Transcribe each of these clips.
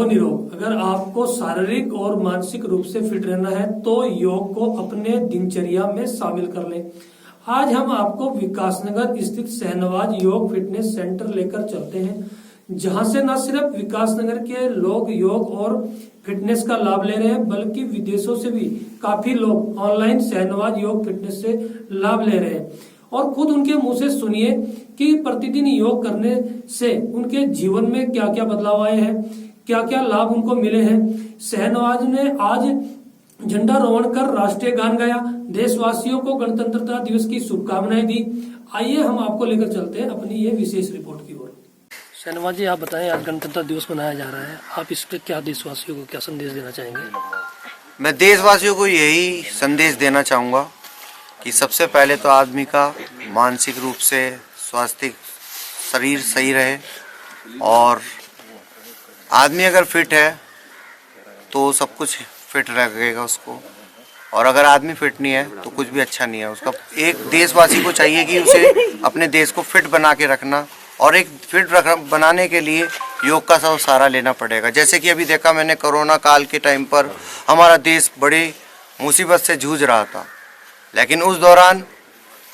रहो निरोग। अगर आपको शारीरिक और मानसिक रूप से फिट रहना है तो योग को अपने दिनचर्या में शामिल कर लें। आज हम आपको विकासनगर स्थित शहनवाज योग फिटनेस सेंटर लेकर चलते हैं, जहां से न सिर्फ विकासनगर के लोग योग और फिटनेस का लाभ ले रहे हैं, बल्कि विदेशों से भी काफी लोग ऑनलाइन शहनवाज योग फिटनेस से लाभ ले रहे हैं। और खुद उनके मुंह से सुनिए कि प्रतिदिन योग करने से उनके जीवन में क्या क्या बदलाव आए हैं, क्या क्या लाभ उनको मिले हैं। शहनवाज ने आज झंडारोहण कर राष्ट्रीय गान गाया, देशवासियों को गणतंत्रता दिवस की शुभकामनाएं दी। आइए हम आपको लेकर चलते हैं अपनी ये विशेष रिपोर्ट की ओर। शहनवाज जी, आप बताएं, आज गणतंत्र दिवस मनाया जा रहा है, आप इस पर क्या देशवासियों को क्या संदेश देना चाहेंगे? मैं देशवासियों को यही संदेश देना चाहूँगा कि सबसे पहले तो आदमी का मानसिक रूप से स्वास्थ्य शरीर सही रहे, और आदमी अगर फिट है तो सब कुछ फिट रहेगा उसको, और अगर आदमी फिट नहीं है तो कुछ भी अच्छा नहीं है उसका। एक देशवासी को चाहिए कि उसे अपने देश को फिट बना के रखना, और एक फिट बनाने के लिए योग का सब सहारा लेना पड़ेगा। जैसे कि अभी देखा मैंने, कोरोना काल के टाइम पर हमारा देश बड़ी मुसीबत से जूझ रहा था, लेकिन उस दौरान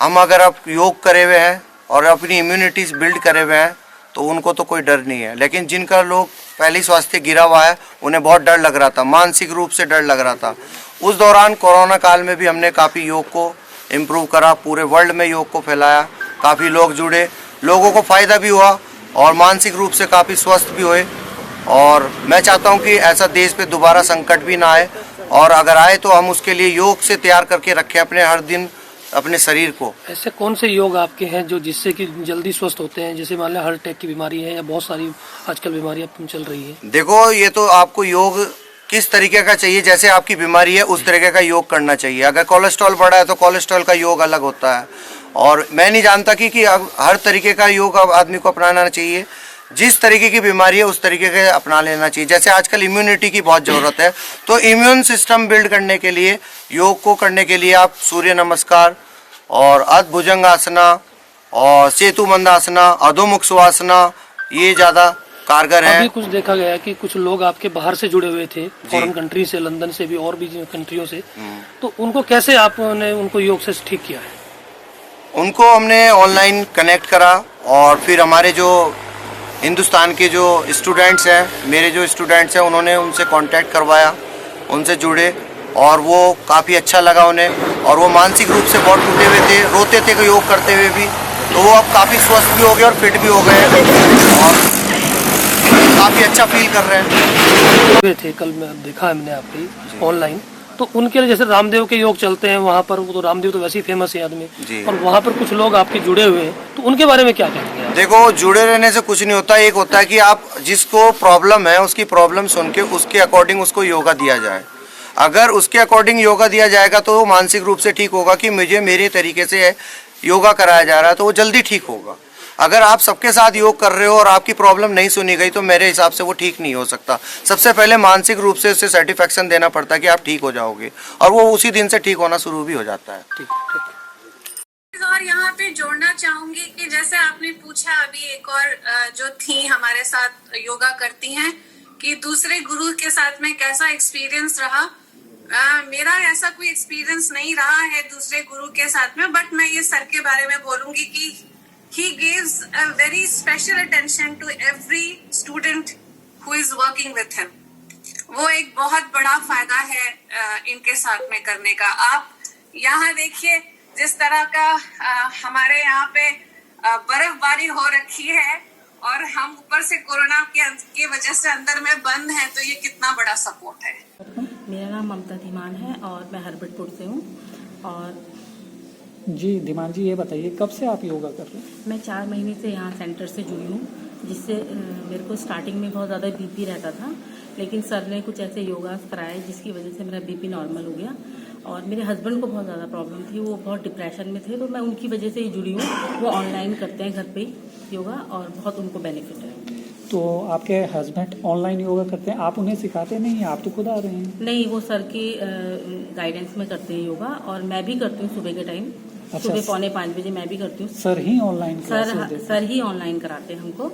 हम अगर अब योग करे हुए हैं और अपनी इम्यूनिटीज बिल्ड करे हुए हैं तो उनको तो कोई डर नहीं है। लेकिन जिनका लोग पहले स्वास्थ्य गिरा हुआ है उन्हें बहुत डर लग रहा था, मानसिक रूप से डर लग रहा था। उस दौरान कोरोना काल में भी हमने काफ़ी योग को इम्प्रूव करा, पूरे वर्ल्ड में योग को फैलाया, काफ़ी लोग जुड़े, लोगों को फ़ायदा भी हुआ और मानसिक रूप से काफ़ी स्वस्थ भी हुए। और मैं चाहता हूँ कि ऐसा देश पे दोबारा संकट भी ना आए, और अगर आए तो हम उसके लिए योग से तैयार करके रखें अपने हर दिन अपने शरीर को। ऐसे कौन से योग आपके हैं जो जिससे कि जल्दी स्वस्थ होते हैं? जैसे मान लो हार्ट अटैक की बीमारी है या बहुत सारी आजकल बीमारियां चल रही है। देखो, ये तो आपको योग किस तरीके का चाहिए, जैसे आपकी बीमारी है उस तरीके का योग करना चाहिए। अगर कोलेस्ट्रॉल बढ़ा है तो कोलेस्ट्रॉल का योग अलग होता है, और मैं नहीं जानता कि अब हर तरीके का योग अब आदमी को अपनाना चाहिए। जिस तरीके की बीमारी है उस तरीके के अपना लेना चाहिए। जैसे आजकल इम्यूनिटी की बहुत ज़रूरत है, तो इम्यून सिस्टम बिल्ड करने के लिए योग को करने के लिए आप सूर्य नमस्कार और अर्धभुजंग आसना और सेतु मंदासना, अधोमुख सुवासना, ये ज़्यादा कारगर है। अभी कुछ देखा गया कि कुछ लोग आपके बाहर से जुड़े हुए थे, फॉरेन कंट्री से, लंदन से भी और भी कंट्रियों से, तो उनको कैसे आपने उनको योग से ठीक किया है? उनको हमने ऑनलाइन कनेक्ट करा, और फिर हमारे जो हिंदुस्तान के जो स्टूडेंट्स हैं, मेरे जो स्टूडेंट्स हैं, उन्होंने उनसे कांटेक्ट करवाया, उनसे जुड़े, और वो काफ़ी अच्छा लगा उन्हें। और वो मानसिक रूप से बहुत टूटे हुए थे, रोते थे योग करते हुए भी, तो वो अब काफ़ी स्वस्थ भी हो गए और फिट भी हो गए और काफ़ी अच्छा फील कर रहे हैं। थे कल मैं देखा हमने आपकी ऑनलाइन, तो उनके लिए जैसे रामदेव के योग चलते हैं वहाँ पर, वो तो रामदेव तो वैसे ही फेमस है आदमी, और वहाँ पर कुछ लोग आपके जुड़े हुए हैं, तो उनके बारे में क्या कहेंगे? देखो, जुड़े रहने से कुछ नहीं होता। एक होता है कि आप जिसको प्रॉब्लम है उसकी प्रॉब्लम सुन के उसके अकॉर्डिंग उसको योगा दिया जाए। अगर उसके अकॉर्डिंग योगा दिया जाएगा तो वो मानसिक रूप से ठीक होगा कि मुझे मेरे तरीके से योगा कराया जा रहा है, तो वो जल्दी ठीक होगा। अगर आप सबके साथ योग कर रहे हो और आपकी प्रॉब्लम नहीं सुनी गई तो मेरे हिसाब से वो ठीक नहीं हो सकता। सबसे पहले मानसिक रूप से उससे सर्टिफिकेशन देना पड़ता है कि आप ठीक हो जाओगे, और वो उसी दिन से ठीक होना शुरू भी हो जाता है। ठीक। और यहाँ पे जोड़ना चाहूंगी कि जैसे आपने पूछा अभी, एक और जो थी हमारे साथ योगा करती हैं, कि दूसरे गुरु के साथ में कैसा एक्सपीरियंस रहा। मेरा ऐसा कोई एक्सपीरियंस नहीं रहा है दूसरे गुरु के साथ में, बट मैं ये सर के बारे में बोलूंगी कि he gives a very special attention to every student who is working with him. वो एक बहुत बड़ा फायदा है इनके साथ में करने का। आप यहाँ देखिए जिस तरह का हमारे यहाँ पे बर्फबारी हो रखी है, और हम ऊपर से कोरोना के वजह से अंदर में बंद हैं, तो ये कितना बड़ा सपोर्ट है। मेरा नाम ममता धीमान है और मैं हरबटपुर से हूँ। और जी धीमान जी, ये बताइए कब से आप योगा कर रहे हैं? मैं 4 महीने से यहाँ सेंटर से जुड़ी हूँ, जिससे मेरे को स्टार्टिंग में बहुत ज़्यादा बीपी रहता था, लेकिन सर ने कुछ ऐसे योगा कराए जिसकी वजह से मेरा बीपी नॉर्मल हो गया। और मेरे हस्बैंड को बहुत ज़्यादा प्रॉब्लम थी, वो बहुत डिप्रेशन में थे, तो मैं उनकी वजह से ही जुड़ी हूँ। वो ऑनलाइन करते हैं घर पे ही योगा, और बहुत उनको बेनिफिट है। तो आपके हस्बैंड ऑनलाइन योगा करते हैं, आप उन्हें सिखाते नहीं, आप तो खुद आ रहे हैं? नहीं, वो सर की गाइडेंस में करते हैं योगा, और मैं भी करती हूँ सुबह के टाइम। अच्छा, सुबह 4:45 बजे मैं भी करती हूँ। सर ही ऑनलाइन सर ही ऑनलाइन कराते हैं हमको।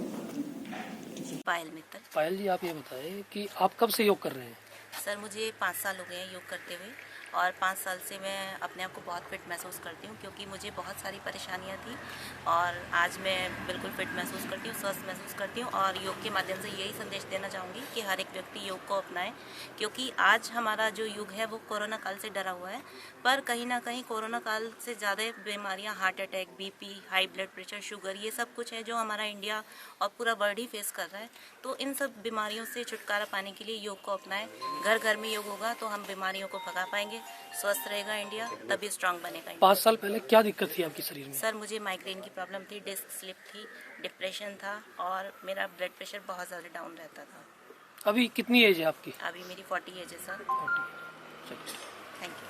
पायल मित्तल। पायल जी, आप ये बताएं कि आप कब से योग कर रहे हैं? सर मुझे 5 साल हो गए हैं योग करते हुए, और 5 साल से मैं अपने आप को बहुत फिट महसूस करती हूँ, क्योंकि मुझे बहुत सारी परेशानियाँ थी और आज मैं बिल्कुल फिट महसूस करती हूँ, स्वस्थ महसूस करती हूँ। और योग के माध्यम से यही संदेश देना चाहूँगी कि हर एक व्यक्ति योग को अपनाए, क्योंकि आज हमारा जो युग है वो कोरोना काल से डरा हुआ है, पर कहीं ना कहीं कोरोना काल से ज़्यादा बीमारियाँ, heart attack, BP, high blood pressure, sugar, ये सब कुछ है जो हमारा इंडिया और पूरा वर्ल्ड ही फेस कर रहा है। तो इन सब बीमारियों से छुटकारा पाने के लिए योग को अपनाएं। घर घर में योग होगा तो हम बीमारियों को भगा पाएंगे, स्वस्थ रहेगा इंडिया, तभी स्ट्रांग बनेगा इंडिया। 5 साल पहले क्या दिक्कत थी आपके शरीर में? सर मुझे माइग्रेन की प्रॉब्लम थी, डिस्क स्लिप थी, डिप्रेशन था और मेरा ब्लड प्रेशर बहुत ज़्यादा डाउन रहता था। अभी कितनी एज है आपकी? अभी मेरी 40 एज है sir. Thank you.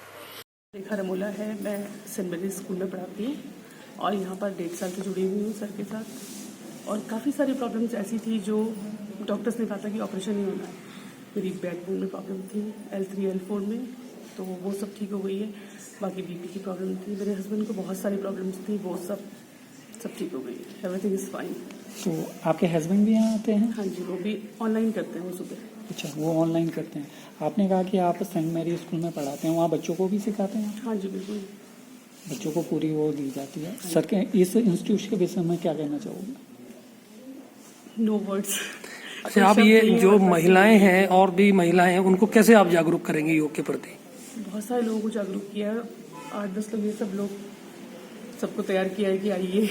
Rekha Ramola है, मैं सेंट मेरीज स्कूल में पढ़ाती हूँ और यहाँ पर 1.5 साल से जुड़ी हुई हूँ सर के साथ। और काफ़ी सारी प्रॉब्लम्स ऐसी थी जो डॉक्टर्स ने कहा था कि ऑपरेशन ही होना है। मेरी बैकबोन में प्रॉब्लम थी, L3 L4 में, तो वो सब ठीक हो गई है। बाकी बीपी की प्रॉब्लम थी, मेरे हस्बैंड को बहुत सारी प्रॉब्लम्स थी, वो सब ठीक हो गई है। Everything is fine. तो आपके हस्बैंड भी यहाँ आते हैं? हाँ जी, वो भी ऑनलाइन करते हैं वो सुबह। अच्छा, वो ऑनलाइन करते हैं। आपने कहा कि आप सेंट मैरी स्कूल में पढ़ाते हैं, वहाँ बच्चों को भी सिखाते हैं? हाँ जी बिल्कुल, बच्चों को पूरी वो दी जाती है। सर के इस इंस्टीट्यूट के विषय में क्या कहना चाहोगे? No words. अच्छा, आप ये जो महिलाएं हैं और भी महिलाएं हैं, उनको कैसे आप जागरूक करेंगे योग के प्रति? बहुत सारे लोगों को जागरूक किया है, 8-10 लोग, ये सब लोग सबको तैयार किया है कि आइए।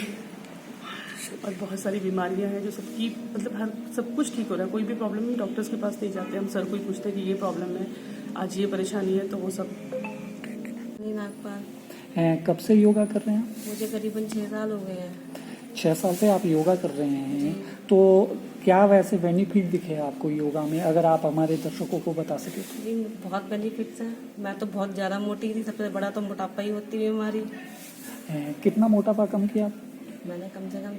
और बहुत सारी बीमारियां हैं जो सबकी मतलब हर सब कुछ ठीक हो रहा है। कोई भी प्रॉब्लम नहीं, डॉक्टर्स के पास नहीं जाते हम, सर को ही पूछते हैं कि ये प्रॉब्लम है, आज ये परेशानी है, तो वो सब। नागपाल। कब से योगा कर रहे हैं? मुझे करीबन 6 साल हो गए हैं। 6 साल से आप योगा कर रहे हैं, तो क्या वैसे बेनिफिट दिखे आपको योगा में, अगर आप हमारे दर्शकों को बता सके? जी बहुत बेनिफिट्स हैं। मैं तो बहुत ज़्यादा मोटी थी, सबसे बड़ा तो मोटापा ही होती है हमारी। कितना मोटापा कम किया आप? मैंने कम से कम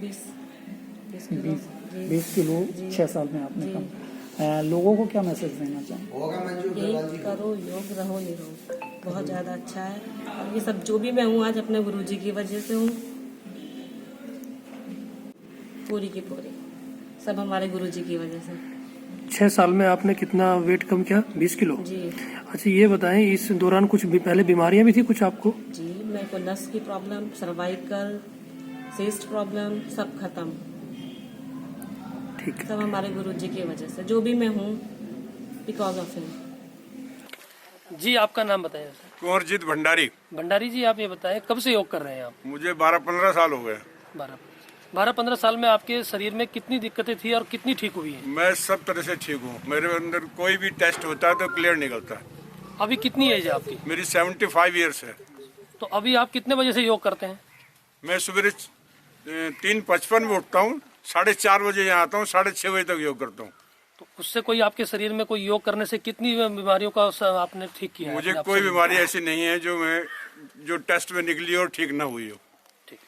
20 किलो 6 साल में आपने कम। लोगों को क्या मैसेज देना चाहेंगे? यही करो, योग रहो निरोग, बहुत ज़्यादा अच्छा है। और ये सब जो भी मैं हूँ आज अपने गुरुजी की वजह से हूँ, पूरी की पूरी सब हमारे गुरुजी की वजह से। 6 साल में आपने कितना वेट कम किया? 20 किलो। जी। अच्छा, ये बताएं, इस दौरान कुछ भी पहले बीमारियां भी थी कुछ आपको? जी, मेरे को नस की प्रॉब्लम, सर्वाइकल, सिस्ट प्रॉब्लम, सब खत्म। ठीक है। सब हमारे गुरुजी की वजह से, जो भी मैं हूँ बिकॉज ऑफ हिम। जी, आपका नाम बताएं। कुंवरजीत भंडारी। भंडारी जी, आप ये बताएं कब से योग कर रहे हैं आप? मुझे 12-15 साल हो गए। 12-15 साल में आपके शरीर में कितनी दिक्कतें थी और कितनी ठीक हुई है? मैं सब तरह से ठीक हूँ। मेरे अंदर कोई भी टेस्ट होता है तो क्लियर निकलता है। अभी कितनी एज है आपकी? मेरी 75 ईयर्स है। तो अभी आप कितने बजे से योग करते हैं? मैं सुबह 3:55 में उठता हूँ, 4:30 बजे यहाँ आता हूँ, 6:30 बजे तक योग करता हूँ। तो उससे कोई आपके शरीर में कोई योग करने से कितनी बीमारियों का आपने ठीक किया है? मुझे कोई बीमारी ऐसी नहीं है जो टेस्ट में निकली और ठीक ना हुई हो।